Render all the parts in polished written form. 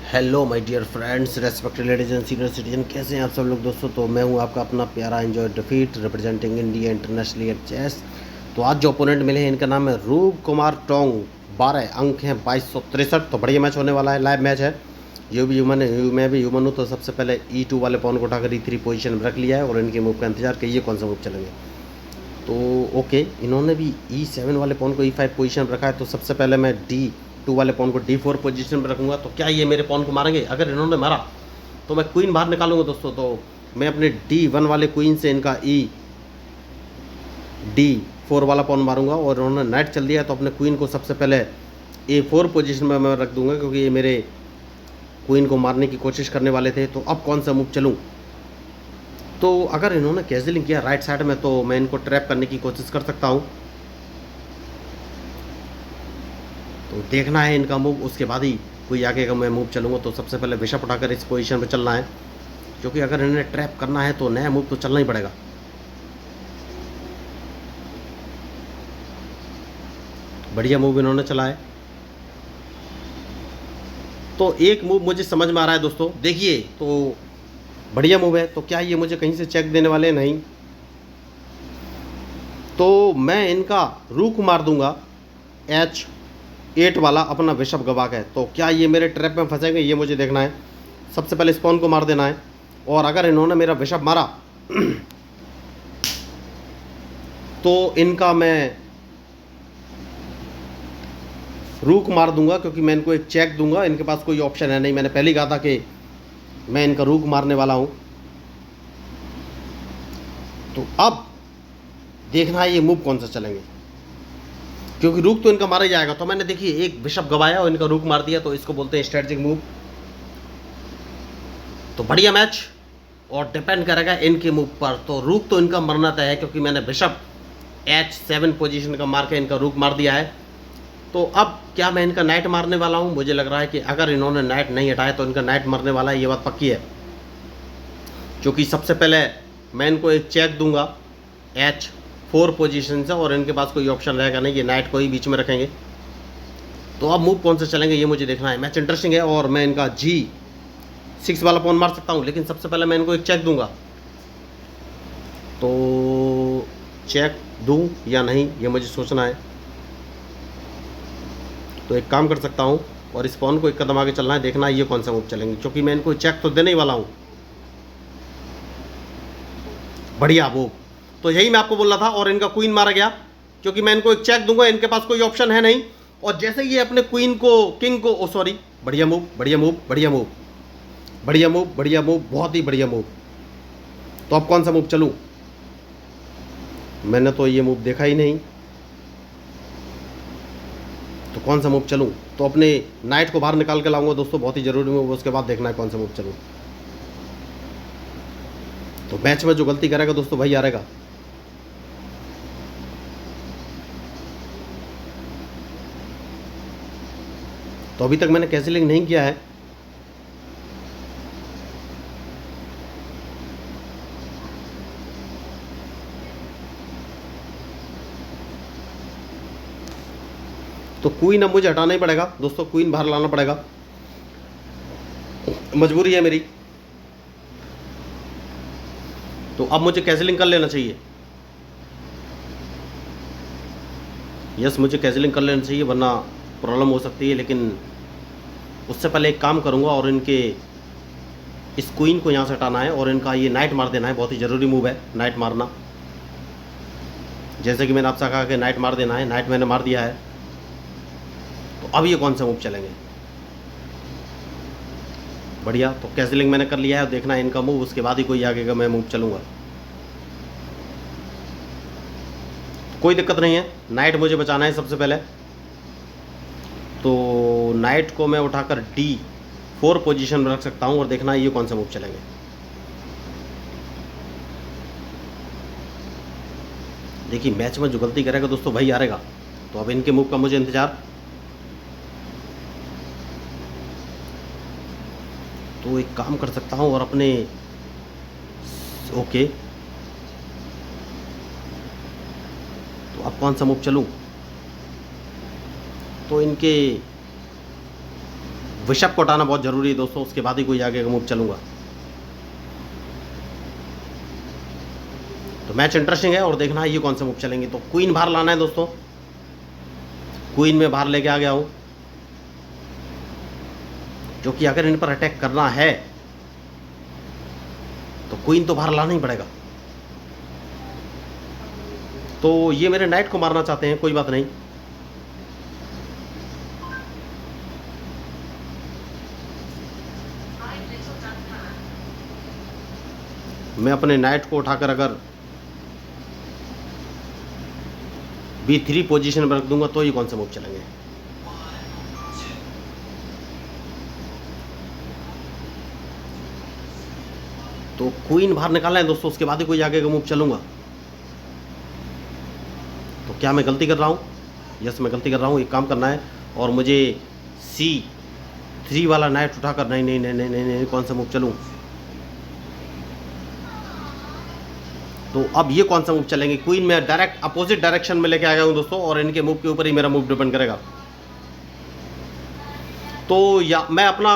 Hello my dear friends, respected ladies and senior citizen, कैसे हैं आप सब लोग दोस्तों। तो मैं हूं आपका अपना प्यारा एंजॉय डिफीट representing India internationally at chess. तो आज जो ओपोनेंट मिले हैं इनका नाम है रूप कुमार टोंग। 12 अंक हैं 2263। तो बढ़िया मैच होने वाला है, लाइव मैच है। ये भी ह्यूमन है, मैं भी ह्यूमन हूँ। तो सबसे पहले E2 वाले पॉन को उठाकर E3 पोजीशन में रख लिया है और इनके मूव का इंतजार कि ये कौन सा मूव चलेंगे। तो ओके, इन्होंने भी E7 वाले पॉन को E5 पोजीशन में रखा है। तो सबसे पहले मैं D2 वाले पॉन को D4 पोजीशन में रखूँगा। तो क्या ये मेरे पॉन को मारेंगे? अगर इन्होंने मारा तो मैं क्वीन बाहर निकालूंगा दोस्तों। तो मैं अपने D1 वाले क्वीन से इनका D4 वाला पॉन मारूंगा और उन्होंने नाइट चल दिया। तो अपने क्वीन को सबसे पहले A4 पोजीशन में मैं रख दूंगा, क्योंकि ये मेरे क्वीन को मारने की कोशिश करने वाले थे। तो अब कौन सा मूव चलूँ? तो अगर इन्होंने कैजलिंग किया राइट साइड में तो मैं इनको ट्रैप करने की कोशिश कर सकता हूँ। तो देखना है इनका मूव, उसके बाद ही कोई आगे का मैं मूव चलूँगा। तो सबसे पहले बिशप उठाकर इस पोजीशन पे चलना है, क्योंकि अगर इन्हें ट्रैप करना है तो नया मूव तो चलना ही पड़ेगा। बढ़िया मूव इन्होंने चला है। तो एक मूव मुझे समझ में आ रहा है दोस्तों, देखिए। तो बढ़िया मूव है। तो क्या ये मुझे कहीं से चेक देने वाले? नहीं। तो मैं इनका रूक मार दूंगा H8 वाला, अपना बिशप गवा के। तो क्या ये मेरे ट्रैप में फंसेंगे? ये मुझे देखना है। सबसे पहले स्पॉन को मार देना है, और अगर इन्होंने मेरा बिशप मारा तो इनका मैं रूक मार दूंगा, क्योंकि मैं इनको एक चेक दूंगा। इनके पास कोई ऑप्शन है नहीं। मैंने पहले ही कहा था कि मैं इनका रूक मारने वाला हूं। तो अब देखना है ये मूव कौन सा चलेंगे, क्योंकि रूक तो इनका मारा ही जाएगा। तो मैंने देखिए एक बिशप गवाया और इनका रूक मार दिया। तो इसको बोलते हैं स्ट्रेटजिक मूव। तो बढ़िया मैच, और डिपेंड करेगा इनके मूव पर। तो रूक तो इनका मरना तय है, क्योंकि मैंने बिशप H7 पोजीशन का मार के इनका रूक मार दिया है। तो अब क्या मैं इनका नाइट मारने वाला हूं? मुझे लग रहा है कि अगर इन्होंने नाइट नहीं हटाया तो इनका नाइट मरने वाला है, ये बात पक्की है। क्योंकि सबसे पहले मैं इनको एक चेक दूंगा H4 पोजीशन से, और इनके पास कोई ऑप्शन रहेगा नहीं, ये नाइट को ही बीच में रखेंगे। तो अब मूव कौन से चलेंगे ये मुझे देखना है। मैच इंटरेस्टिंग है, और मैं इनका G6 वाला पॉन मार सकता हूँ, लेकिन सबसे पहले मैं इनको एक चेक दूंगा। तो चेक दूं या नहीं ये मुझे सोचना है। तो एक काम कर सकता हूँ, और इस पॉन को एक कदम आगे चलना है, देखना है ये कौन सा मूव चलेंगे, क्योंकि मैं इनको चेक तो देने ही वाला हूँ। बढ़िया मूव। तो यही मैं आपको बोल रहा था, और इनका क्वीन मारा गया, क्योंकि मैं इनको एक चेक दूंगा। इनके पास कोई ऑप्शन है नहीं, और जैसे ये अपने क्वीन को किंग को सॉरी, बढ़िया मूव, बढ़िया मूव, बढ़िया मूव, बढ़िया मूव, बढ़िया मूव, बहुत ही बढ़िया मूव। तो अब कौन सा मूव चलूं? मैंने तो ये मूव देखा ही नहीं। तो कौन सा मूव चलूं? तो अपने नाइट को बाहर निकाल के लाऊंगा दोस्तों, बहुत ही जरूरी मूव। उसके बाद देखना है कौन सा मूव चलूं। तो मैच में जो गलती करेगा दोस्तों भाई हारेगा। तो अभी तक मैंने कैंसिलिंग नहीं किया है। तो क्वीन अब मुझे हटाना ही पड़ेगा दोस्तों, क्वीन बाहर लाना पड़ेगा, मजबूरी है मेरी। तो अब मुझे कैंसिलिंग कर लेना चाहिए। यस, मुझे कैंसिलिंग कर लेना चाहिए, वरना प्रॉब्लम हो सकती है। लेकिन उससे पहले एक काम करूंगा, और इनके इस क्वीन को यहाँ से हटाना है, और इनका ये नाइट मार देना है। बहुत ही ज़रूरी मूव है नाइट मारना। जैसे कि मैंने आपसे कहा कि नाइट मार देना है, नाइट मैंने मार दिया है। तो अब ये कौन सा मूव चलेंगे? बढ़िया। तो कैंसिलिंग मैंने कर लिया है, और देखना है इनका मूव, उसके बाद ही कोई आगे का मैं मूव चलूँगा। कोई दिक्कत नहीं है, नाइट मुझे बचाना है सबसे पहले। तो नाइट को मैं उठाकर D4 पोजीशन में रख सकता हूँ, और देखना है ये कौन सा मूव चलेंगे। देखिए मैच में जो गलती करेगा दोस्तों भाई हारेगा। तो अब इनके मूव का मुझे इंतजार। तो एक काम कर सकता हूँ, और अपने ओके। तो अब कौन सा मूव चलूँ? तो इनके बिशप को हटाना बहुत ज़रूरी है दोस्तों, उसके बाद ही कोई आगे का मूव चलूँगा। तो मैच इंटरेस्टिंग है और देखना है ये कौन से मूव चलेंगे। तो क्वीन बाहर लाना है दोस्तों, क्वीन में बाहर लेके आ गया हूँ, जो कि अगर इन पर अटैक करना है तो क्वीन तो बाहर लाना ही पड़ेगा। तो ये मेरे नाइट को मारना चाहते हैं, कोई बात नहीं। मैं अपने नाइट को उठाकर अगर B3 पोजीशन में रख दूंगा तो ये कौन सा मूव चलेंगे। तो क्वीन बाहर निकालना है दोस्तों, उसके बाद ही कोई आगे का मूव चलूंगा। तो क्या मैं गलती कर रहा हूँ? यस, मैं गलती कर रहा हूँ। एक काम करना है और मुझे C3 वाला नाइट उठाकर नहीं नहीं नहीं नहीं नहीं, नहीं, कौन सा मूव चलूँ। तो अब ये कौन सा मूव चलेंगे। क्वीन में डायरेक्ट अपोजिट डायरेक्शन में लेके आ गया हूँ दोस्तों, और इनके मूव के ऊपर ही मेरा मूव डिपेंड करेगा। तो या मैं अपना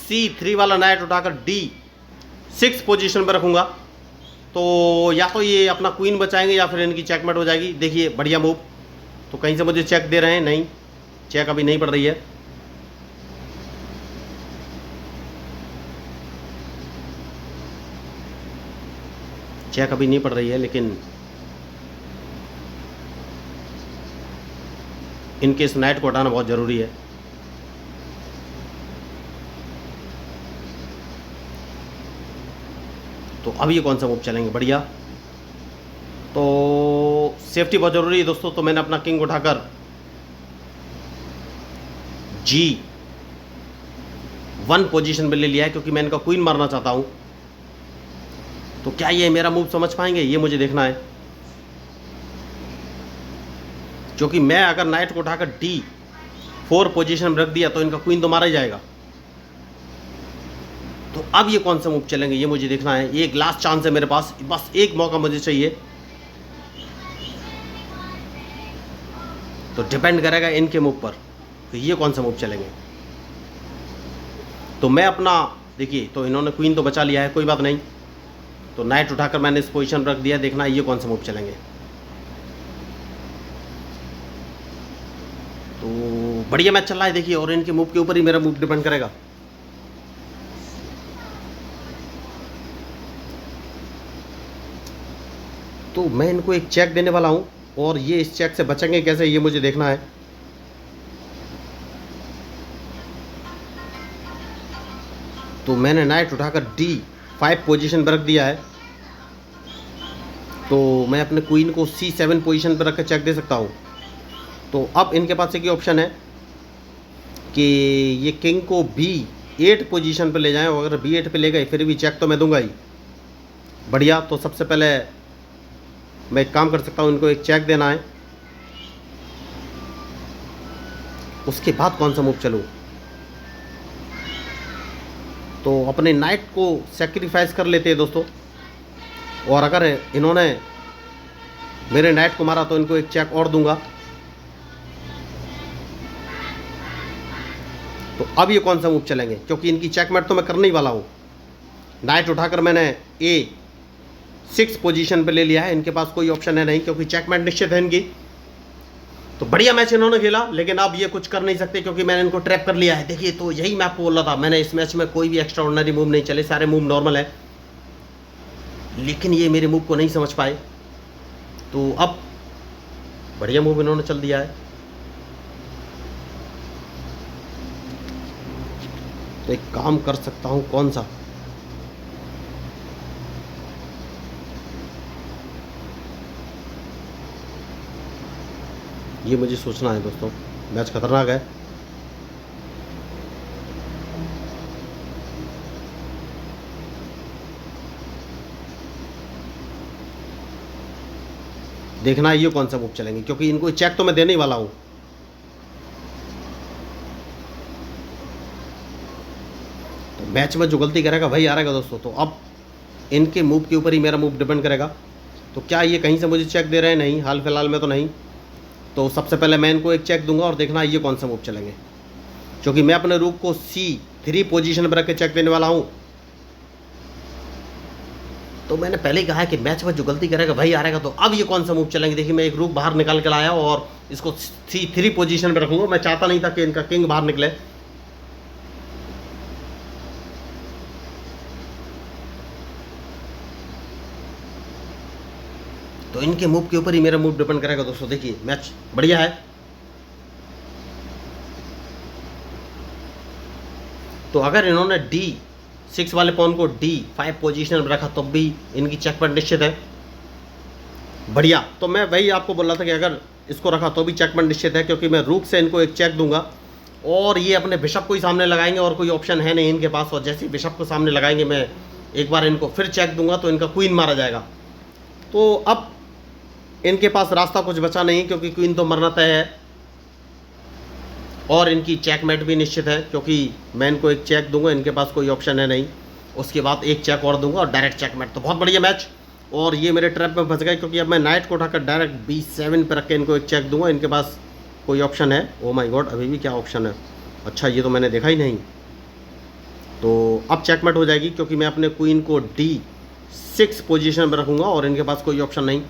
C3 वाला नाइट उठाकर D6 पोजीशन पर रखूँगा। तो या तो ये अपना क्वीन बचाएंगे या फिर इनकी चेकमेट हो जाएगी। देखिए बढ़िया मूव। तो कहीं से मुझे चेक दे रहे हैं, नहीं, चेक अभी नहीं पड़ रही है। चेक अभी नहीं पड़ रही है, लेकिन इनके इस नाइट को हटाना बहुत ज़रूरी है। तो अब ये कौन सा मूव चलेंगे, बढ़िया। तो सेफ्टी बहुत ज़रूरी है दोस्तों। तो मैंने अपना किंग उठाकर G1 पोजीशन पे ले लिया है, क्योंकि मैं इनका क्वीन मारना चाहता हूँ। तो क्या ये मेरा मूव समझ पाएंगे, ये मुझे देखना है। क्योंकि मैं अगर नाइट को उठाकर D4 पोजीशन में रख दिया तो इनका क्वीन तो मारा ही जाएगा। तो अब ये कौन सा मूव चलेंगे, ये मुझे देखना है। ये एक लास्ट चांस है मेरे पास, बस एक मौका मुझे चाहिए। तो डिपेंड करेगा इनके मूव पर कि ये कौन सा मूव चलेंगे। तो मैं अपना, देखिए, तो इन्होंने क्वीन तो बचा लिया है, कोई बात नहीं। तो नाइट उठाकर मैंने इस पोजीशन रख दिया। देखना ये कौन सा मूव चलेंगे। तो बढ़िया मैच चल रहा है देखिए, और इनके मूव के ऊपर ही मेरा मूव डिपेंड करेगा। तो मैं इनको एक चेक देने वाला हूं, और ये इस चेक से बचेंगे कैसे, ये मुझे देखना है। तो मैंने नाइट उठाकर D5 पोजीशन पर रख दिया है। तो मैं अपने क्वीन को C7 पोजीशन पर रख कर चेक दे सकता हूँ। तो अब इनके पास एक ही ऑप्शन है कि ये किंग को B8 पोजीशन पर ले जाएं, और अगर B8 पे ले गए फिर भी चेक तो मैं दूंगा ही। बढ़िया। तो सबसे पहले मैं एक काम कर सकता हूँ, इनको एक चेक देना है, उसके बाद कौन सा मूव चलूँ। तो अपने नाइट को सेक्रीफाइस कर लेते हैं दोस्तों, और अगर इन्होंने मेरे नाइट को मारा तो इनको एक चेक और दूंगा। तो अब ये कौन सा मूव चलेंगे, क्योंकि इनकी चेकमेट तो मैं करने ही वाला हूँ। नाइट उठाकर मैंने A6 पोजीशन पे ले लिया है। इनके पास कोई ऑप्शन है नहीं, क्योंकि चेकमेट निश्चित है इनकी। तो बढ़िया मैच इन्होंने खेला, लेकिन अब ये कुछ कर नहीं सकते क्योंकि मैंने इनको ट्रैप कर लिया है। देखिए, तो यही मैं आपको बोल रहा था, मैंने इस मैच में कोई भी एक्स्ट्रा ऑर्डिनरी मूव नहीं चले, सारे मूव नॉर्मल है, लेकिन ये मेरे मूव को नहीं समझ पाए। तो अब बढ़िया मूव इन्होंने चल दिया है। तो एक काम कर सकता हूँ, कौन सा, ये मुझे सोचना है दोस्तों। मैच खतरनाक है। देखना है ये कौन सा मूव चलेंगे, क्योंकि इनको चेक तो मैं देने ही वाला हूं। तो मैच में जो गलती करेगा वही हारेगा दोस्तों। तो अब इनके मूव के ऊपर ही मेरा मूव डिपेंड करेगा। तो क्या ये कहीं से मुझे चेक दे रहे हैं, नहीं, हाल फिलहाल में तो नहीं। तो सबसे पहले मैं इनको एक चेक दूंगा और देखना ये कौन सा मूव चलेंगे। क्योंकि मैं अपने रूक को C3 पोजीशन पर रख के चेक देने वाला हूँ। तो मैंने पहले ही कहा है कि मैच में जो गलती करेगा वही हारेगा। तो अब ये कौन सा मूव चलेंगे, देखिए मैं एक रूक बाहर निकाल कर आया और इसको C3 पोजीशन पर रखूंगा। मैं चाहता नहीं था कि इनका किंग बाहर निकले। तो इनके मूव के ऊपर ही मेरा मूव डिपेंड करेगा दोस्तों। देखिए मैच बढ़िया है। तो अगर इन्होंने D6 वाले पॉन को D5 पोजीशन में रखा तो भी इनकी चेक पॉइंट निश्चित है। बढ़िया। तो मैं वही आपको बोल रहा था कि अगर इसको रखा तो भी चेक पॉइंट निश्चित है, क्योंकि मैं रूक से इनको एक चेक दूंगा और ये अपने बिशप को ही सामने लगाएंगे और कोई ऑप्शन है नहीं इनके पास। और जैसे ही बिशप को सामने लगाएंगे मैं एक बार इनको फिर चेक दूंगा तो इनका क्वीन मारा जाएगा। तो अब इनके पास रास्ता कुछ बचा नहीं, क्योंकि क्वीन तो मरना तय है और इनकी चेकमेट भी निश्चित है, क्योंकि मैं इनको एक चेक दूंगा, इनके पास कोई ऑप्शन है नहीं। उसके बाद एक चेक और दूंगा और डायरेक्ट चेकमेट। तो बहुत बढ़िया मैच। और ये मेरे ट्रैप में फंस गए, क्योंकि अब मैं नाइट को उठाकर डायरेक्ट B7 पर रख के इनको एक चेक दूंगा। इनके पास कोई ऑप्शन है? ओ माय गॉड, अभी भी क्या ऑप्शन है? अच्छा, ये तो मैंने देखा ही नहीं। तो अब चेकमेट हो जाएगी, क्योंकि मैं अपने क्वीन को D6 पोजीशन में रखूँगा और इनके पास कोई ऑप्शन नहीं।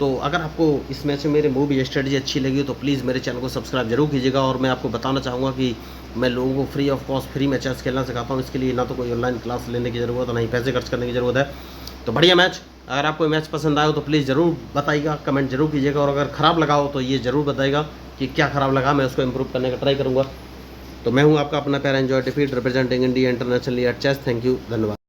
तो अगर आपको इस मैच में मेरे मूव या स्ट्रेटजी अच्छी लगी तो प्लीज़ मेरे चैनल को सब्सक्राइब जरूर कीजिएगा। और मैं आपको बताना चाहूँगा कि मैं लोगों को फ्री ऑफ कॉस्ट फ्री में चेस खेलना सिखाता हूँ। इसके लिए ना तो कोई ऑनलाइन क्लास लेने की ज़रूरत है, ना ही पैसे खर्च करने की ज़रूरत है। तो बढ़िया मैच। अगर आपको मैच पसंद आया हो तो प्लीज़ ज़रूर बताइएगा, कमेंट जरूर कीजिएगा। और अगर ख़राब लगा हो तो ये ज़रूर बताइएगा कि क्या ख़राब लगा, मैं उसको इम्प्रूव करने का ट्राई करूँगा। तो मैं हूँ आपका अपना प्यारा एंजॉय डिफीट representing India internationally at chess. Thank you, धन्यवाद।